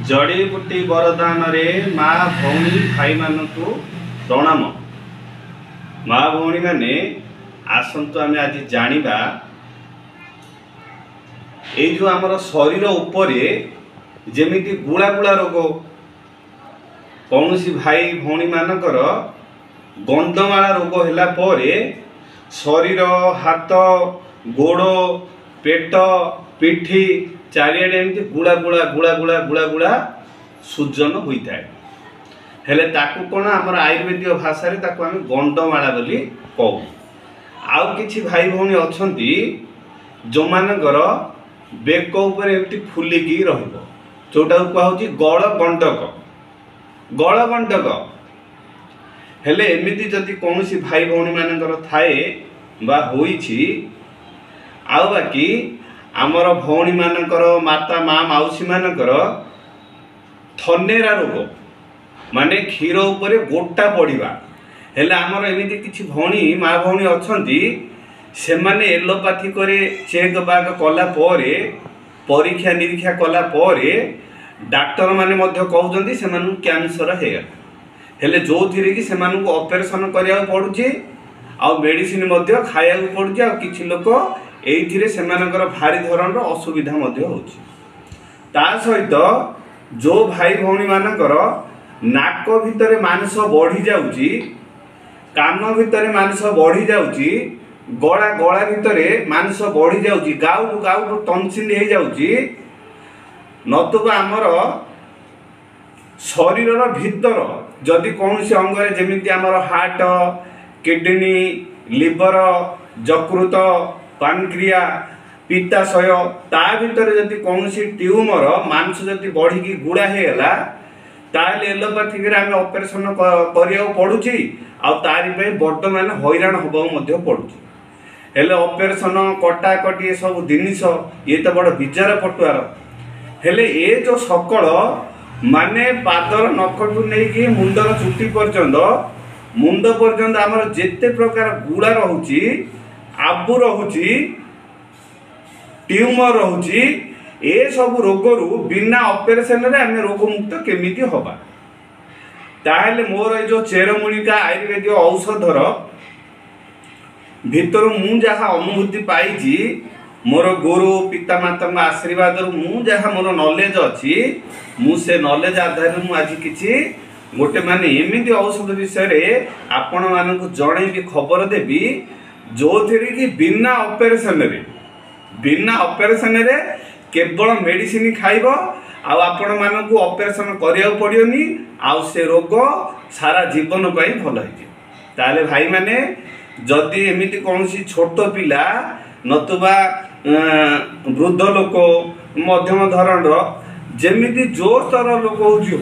जड़ीबूटी वरदान रे माँ भौणी भाई मानू प्रणाम। माँ भौणी माने आसतु आमे आज जानिबा ए जो आमर शरीर उपरे जेमिति गुला गुला रोग कौन सी भाई भौणी मानकर गंधमाला रोग होला परे शरीर हाथ गोड़ पेट पिठी चारिआडे एमती गुला गुला गुला गुला गुला गुला सूजन होता है। हेले ताकू कौन आमर आयुर्वेदिक भाषा रे ताकू आमे गंधमाला बोली कहू। आउ किछि भाई भौणी अछंती जो मानकर बेक उपर एमती फुलिकी रहिबो जोटा कहउची गळ गंडक हेले एमिति जदि कौनसी भाई भौणी मानकर थाए बा होईछि आउ बाकी आमर भौणी मानकर माता माँ माउसी मानकर थनेरा रोग माने क्षीर उपरे गोटा पड़िबा हेले आमर एमिति किछि भौणी माँ भौणी अछंती से माने एलोपैथी करे चेक बाग कला परे परीक्षा निरीक्षा कला परे डाक्टर माने मध्य कहउजंती से मानु कैंसर हेगला हेले जो थिरे कि से मानु ऑपरेशन करिया पड़ुची आ मेडिसिन मध्य खाया पड़ुची आ किछि लोक एइथिरे से मानकर भारी धरण असुविधा मध्य होची। ता सहित जो भाई भौणी मानकर नाक भितरे मांस बढ़ी जाउची कान भितरे मांस बढ़ी जाउची गला गला भितरे मांस बढ़ी जाउची गाउ गाउ टंसिल हे जाउची नतुबा आमर शरीर भीतर जदि कौन से अंग जमीती आमर हार्ट किडनी लिवर यकृत पानक्रिया पित्ताशय ता भीतर जदि कौन सी ट्यूमर मांस जदि बढ़ी गुड़ा हेगला ताले एलोपैथिक रे आमे ऑपरेशन करिया पड़ुची आ तारि पे बड्ड माने हैरान होबो मध्य पड़ुची हेले ऑपरेशन कटा कटी सब जिनिस ये तो बड़ विचार पटुआर हेले ए जो सकल माने पादर नखटू नहीं कि मुंडर चुटी पर्यंत मुंड पर्यंत आमर जेते प्रकार गुड़ा रहुची आबु रहुची ट्यूमर रहुची ए सब रोगरु बिना ऑपरेशन रे आमे रोग मुक्त केमिति होबा ताहेले मोर ए जो चेरमुलिका आयुर्वेदिक औषधर भीतर मु जहा अनुभूति पाइछि मोर गुरु पिता माता आशीर्वाद मु जहा मोर नॉलेज अछि मु से नॉलेज आधार मु आज किछि गोटे माने एमिति औषध विषय रे आपण मानकु जणेबी खबर देबी जो थिरे कि बिना ऑपरेशन रे केवल मेडिसिन खाइबो आ आपण मानकु ऑपरेशन करिया पड़ियोनी आ से रोग सारा जीवन पई भल होई ताले भाई माने जदि एमिति कोनसी छोट पिला नतुबा वृद्ध लोक मध्यम धरण जेमिति जो स्तर लोक होजु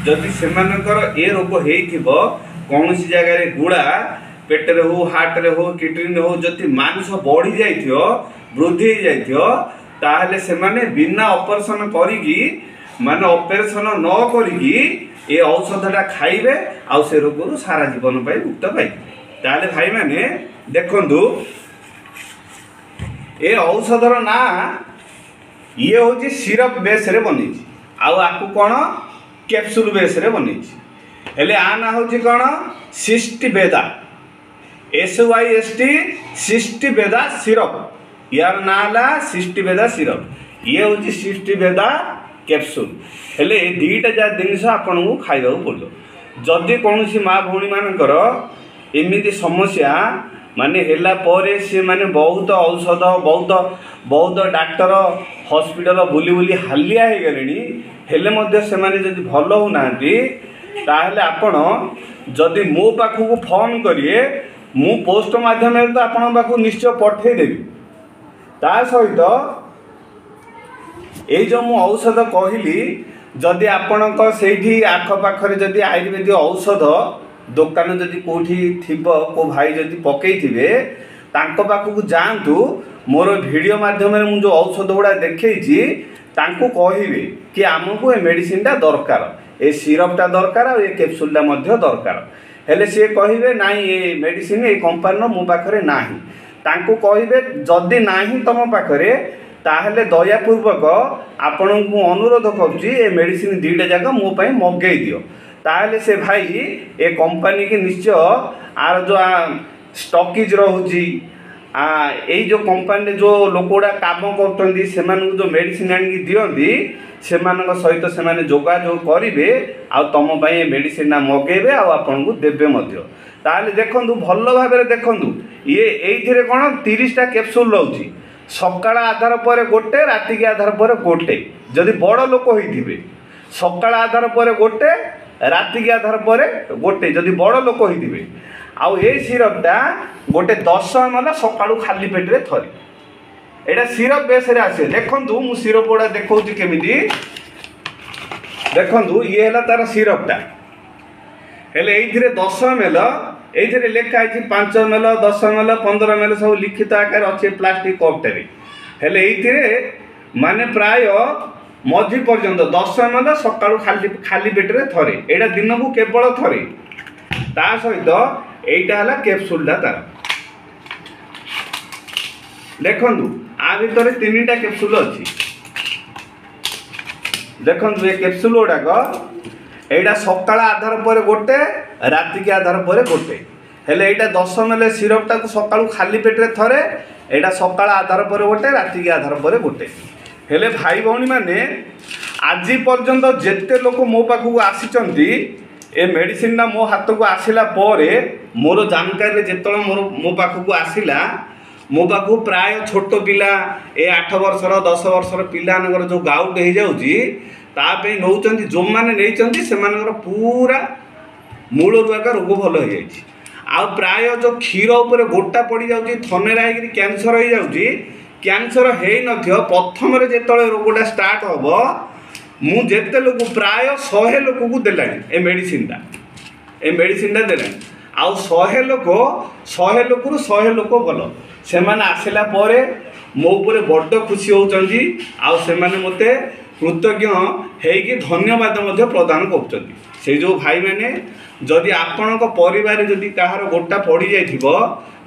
जदि सेमानकर ए रोग हेइथिबो कोनसी जगह रे गुड़ा पेट रे हो हार्ट रे हो किडनी हो जति मांस बढ़ी जाइथियो वृद्धि जाइथियो ताहले से माने बिना ऑपरेशन करिगी माने ऑपरेशन न करिगी ए औषधटा खाइबे आ से रोगरु सारा जीवन पई मुक्त पाइ ताहले भाई माने देखंतु ए औषधर ना ये होची सिरप बेस रे बनीची आउ आकु कोन कैप्सूल बेस रे बनीची हेले आ ना होची कोन सिस्टी बेदा SYST सिस्टी बेदा सिरप यार नाला सिस्टी बेदा सिरप ये होची सिस्टी बेदा कैप्सूल हेले ए दीटा जा जिनिस आपन को खाइबा पड़ो जदि कोनसी माँ भौणी मानकर एमिति समस्या माने हेला परे से माने बहुत औषध बहुत डाक्टर हॉस्पिटल बुली बुली हालिया हे गलेनी हेले मध्य से माने जदि भल हो नांती ताहले आपण जदि मो पाखु को फोन करिए मु पोस्ट माध्यम रे तो आपण पाखु निश्चय पठे देबी ता सहित ए जो मु औषध कहली जदि आपणक सेठी आख पाखरे जदि आयुर्वेदिक औषध दुकान जदि कोठी थिबो को भाई जदि पकई थिबे तांको पाखु जांतु मोर वीडियो माध्यम रे मु जो औषध गुडा देखैछि तांको कहिबे कि हमकु ए मेडिसिन ता दरकार ए सिरप ता दरकार ए कैप्सूल ता मध्य दरकार हेले से कहिबे नाही ए मेडिसिन ए कंपनी मो पाखरे नाही तांको कहिबे जदि नाही तम पाखरे ताहले दयापूर्वक आपण को अनुरोध करुँची ए मेडिसिन दुईटा जाक मो पाई मगई दियो। ताहले से भाई ए कंपनी के निश्चय आर जो स्टॉकेज रोची यही जो कंपनी जो लोकड़ा काम कर जो मेडिसिन आनिक दियंती से सहित से जोगाजोग करेंगे आ तुम मेडिसिन मगेबे आपन को देवे ताहले देखु भल भाव देखु ये ये कौन 30टा कैप्सूल रोचे सकाळ आधार पर गोटे राति के आधार पर गोटे जदि बड़ लोक होइथिबे सकाळ आधार पर गोटे राति के आधार पर गोटे जदि बड़ लोक होइथिबे आउ ए सिरपटा गोटे 10 ml सकाळू खाली पेटरे थरी एटा सिरप बेस रे आसे देखंतु मु सिरप ओडा देखौची केमिति देखंतु ये हला तार सिरपटा हेले एइथिरे 10 ml एइथिरे लेखा आछि 5 ml 10 ml 15 ml सब लिखित आकार अछि प्लास्टिक कपटे हेले एइथिरे माने प्राय मझी पर्यंत 10 ml सकाळू खाली पेटरे थरे एटा दिन को केवल थरे ता सहित एइटा हला कैप्सूल तार देखंतु आ भितर 3टा कैप्सूल अछि देखंतु ए कैप्सूल गुड़ाक एटा सकाळ आधार पर गोटे राति के आधार पर गोटे हेले एटा 10 ml सिरप टाको सकाळू खाली पेटरे थरे एटा सकाळ आधार पर गोटे राति के आधार पर गोटे हेले भाई भौणी माने आज पर्यंत जेते लोक मो पाखु आसीचंती ए मेडिसिन ना मो हाथ को आसिला परे मोर जानकारी जेतळ मो पाखु आसिला मो पाखु प्राय छोट पिला ए 8 वर्षर 10 वर्षर पिला जो गाउट हो जाउची तापे नौचंती जो माने नैचंती से मानकर पूरा मूल रुआका रोग भल हो जाइछि आ प्राय जो क्षीर ऊपर गोटा पड़ी जाउची थनेरा हेकि कैंसर हो जाउची कैंसर हेई नथियो प्रथम रे जेतळे रोगटा स्टार्ट होबो मु जेते लोक प्राय 100 लोक को देलानी ए मेडिसिन दा देलानी आ 100 लोक 100 लोक गल से माने आसिला परे मो ऊपर बड़ खुशी होउचंदी आ से माने मते कृतज्ञ हेकि धन्यवाद मध्य प्रदान करछंदी से जो भाई माने जदि आपणक परिवार जदि कहार गोटा पड़ी जाइथिबो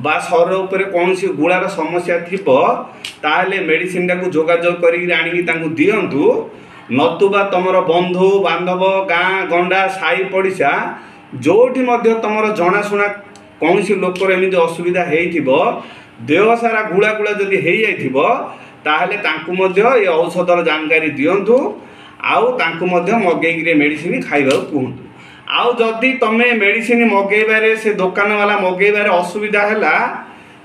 बा शरीर ऊपर कोनसी गुळार समस्या थिबो ताहले मेडिसिन टाको जोगाजोग करी आनिकी तांकु दियंतु नतुबा तमर बंधु बांधव गाँ गंडा साई पड़िशा जोठी मध्य तमर जनाशुना कौन सी लोकर एमती असुविधा हो देह सारा गुड़ा गुड़ा जदि हो जाइथिबो ताहले तांकु मध्य ए औषधर जानकारी दियंतु आउ तांकु मध्य मगेई मेडिसिन खाइबा कहतु आउ जदि तमे मेडिसिन मगेबारे से दुकान वाला मगेबारे असुविधा हैला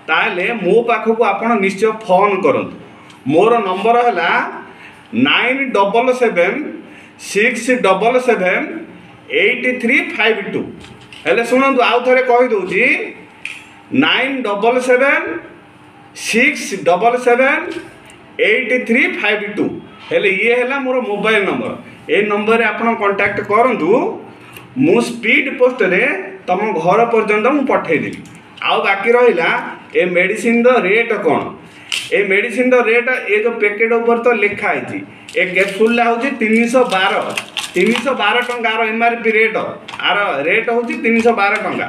ताहले मो पाखकु आपण निश्चय फोन करंतु मोर नंबर हैला 9776778352 हेले शुणु आउ थे कहीदे 9776778352 हेले ये है मोर मोबाइल नंबर ए नंबर रे आपण कांटेक्ट करंतु मु स्पीड पोस्ट रे तम घर पर्यंत मु पठे देबी आउ बाकी रहिला a medicine the rate cone a medicine the rate A जो पैकेट ऊपर तो लिखा है ए कैप्सूल ला होची 312 टंका एमआरपी रेट आर रेट होची 312 टंका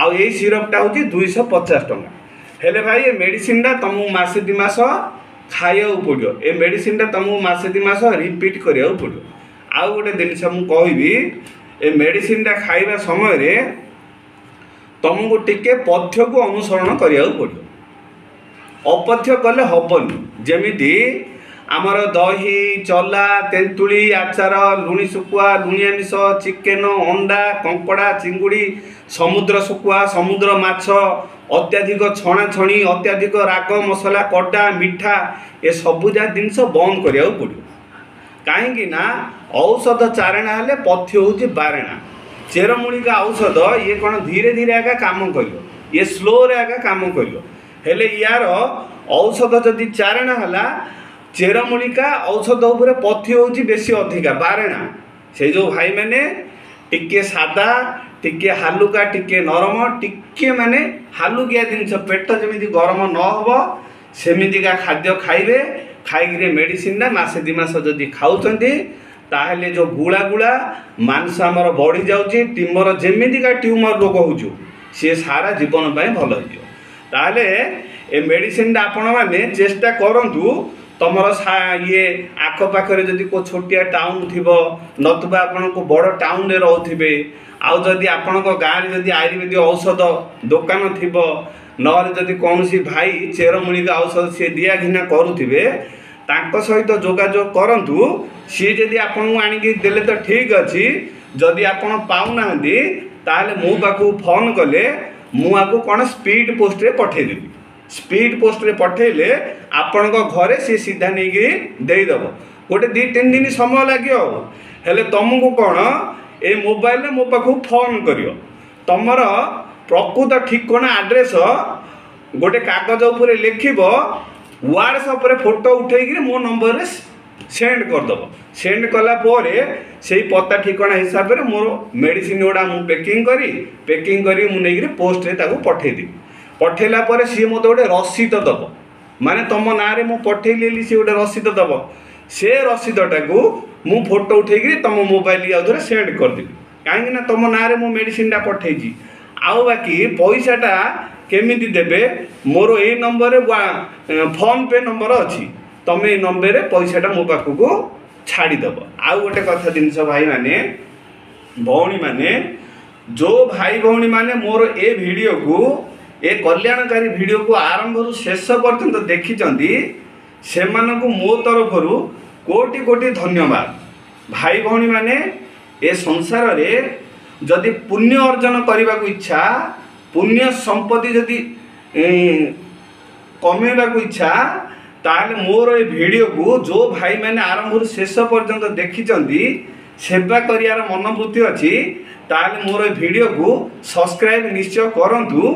आउ ए सिरपटा होची 250 टंका हेले भाई ए मेडिसिन दा तुमको मासे 2 मास खाइया पड़ो ए मेडिसिन दा तुमको मासे 2 मास रिपीट करिया पड़ो आउ गोटे जिनस मु कहबी ए मेडिसिन दा खाइबा समय रे तुमको टिके पथ्य को अनुसरण करिया पड़ो अपथ्य कले हबनी जेमिति आमर दही चला तेंतुली आचार लुणी सुकुआ लुणिया मिश चिकेन अंडा कंकड़ा चिंगुड़ी समुद्र सुकुआ समुद्र माछ अत्याधिक छणाछणी अत्याधिक राग मसला कड़ा मिठा ए सबुजा जिनस बंद करिया पड़ो कहीं ना औषध चारणा हेले पथ्य होची बारणा चेरमूलिका औषध ये कौन धीरे धीरे आगा काम करियो ये स्लो रे आगा काम करियो हेले यार औषध जदि चारणा हला चेरमूलिका औषध उपरे पथ्य होची बेसी अधिका बारणा से जो भाई माने टिके सादा टिके हालुका टिके नरम टिके माने हालुकिया जिनस पेट जमी गरम न हो सेमितिका खाद्य खाइबे खाइकिरे मेडिसिन ना मासे 2 मास जदि खाउचंती ताहले जो गुला गुला मांस आमर बढ़ी जाउची टिमर जेमितिका ट्यूमर रोग होउचु से सारा जीवन पाए भल हो ताहले ए मेडिसिन आपण माने चेष्टा करंतु तुमर ये आखपाखे जदि को छोटिया टाउन थी नतुबा आपण को बड़ टाउन रोथे आदि आपण गाँव में जदि आयुर्वेदिक औषध दुकान थी ना जदि कौन भाई चेरमूलिक औषध सी दिया घिना करुवे सहित जोगाजोग करूँ सी जदि आपन आणिकी देले तो ठीक अच्छी जदि आपण पाऊना ताले मो पाखु फोन कले मुझे कौन स्पीड पोस्ट रे पठेदेवी स्पीड पोस्ट रे पठेले आपण घरे सी सीधा नहीं देदेव गोटे 2-3 दिन समय लगे हेले तुमको कौन ए मोबाइल मो पाखु फोन कर तुमर प्रकृत ठिकाना आड्रेस गोटे कागज उपर लिखब व्हाट्सएप रे फोटो उठे मो नंबर रे सेंड करदेव सेंड कलापर से पता ठिकाना हिसाब से मोर मेडिसिन गुड़ा मुझे पैकिंग करी मुझे पोस्ट रे ताको पठेदेवी पठेला पर सी मत गोटे रसीद दब माने तुम ना मु पठेली सी गोटे रसीद दब से रसीदटा को मु फोटो उठे तुम मोबाइल आउे सेंड करदेवी कहीं तुम ना मो मेडिसिनटा पठेची आउ बाकी पैसाटा केमिति देबे मोर ए नंबर फोन पे नंबर अच्छी तुम ये नंबर रे पैसाटा मो पाखक छाड़ीदेव आउ गोटे कथा जिनस भाई माने भौणी माने जो भाई भौणी माने मोर ए वीडियो को ए कल्याणकारी वीडियो को आरंभ शेष पर्यंत देखी से मो तरफ कोटि कोटि धन्यवाद भाई भौणी माने ए संसार रे जदि पुण्य अर्जन करने को इच्छा पुण्य संपत्ति जदि कमेवा को इच्छा ताले मोर ए वीडियो को जो भाई मैंने आरंभ शेष पर्यंत देखी सेवा करियार मनोवृत्ति अच्छी ताले मोर ए वीडियो को सब्सक्राइब निश्चय करंतु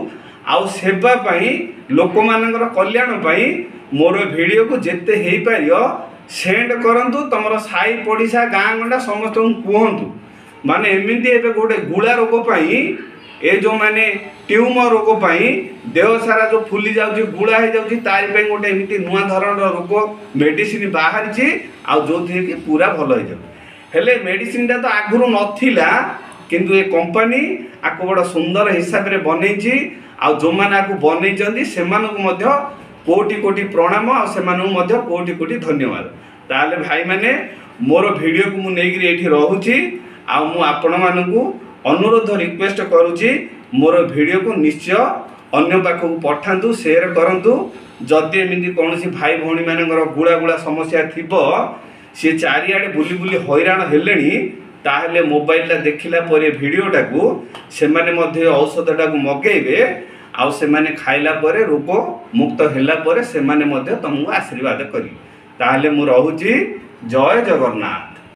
आउ सेवा पाई लोक मानकर कल्याण पाई मोर वीडियो को जेते हेई पारियो सेंड करंतु तुमर साई पड़िशा गाँ गंडा समस्त कहतु माने एमती एबे गोटे गुला रोग पाई ए जो माने ट्यूमर रोग पाई देह सारा जो फुली जाउची गुला हो जाउची तारि पे गोटे एमती नुआ धरण रोग मेडिसिन बाहर छी आ जो थे कि पूरा भल हो जाउ हेले मेडिसिन ता तो आगुरु नथिला किंतु ए कंपनी आको बड़ सुंदर हिसाब रे बनेची आ जो माने आको बनेचंदी सेमानकु मध्य कोटि कोटि प्रणाम आ सेमानकु मध्य कोटि कोटि धन्यवाद ताले भाई माने मोर वीडियो को मु नेगिरी एठी रहूची आ मु आपण मानकु अनुरोध रिक्वेस्ट करुची मोर वीडियो को निश्चय अन्य पाखक पठातु शेयर करंतु जदि एमती कौन भाई भौणी मानकर गुड़ा गुड़ा समस्या थी सी चारिआडे बुली बुली हैरान हेलेनी ताहले मोबाइल देखिला पर वीडियोटा को सेमाने मध्य औषधटा को मगेबे आउ सेमाने खाइला पर रोग मुक्त होला पर सेमाने मध्य तुमको आशीर्वाद करी ताहले मु रहूची जय जगन्नाथ।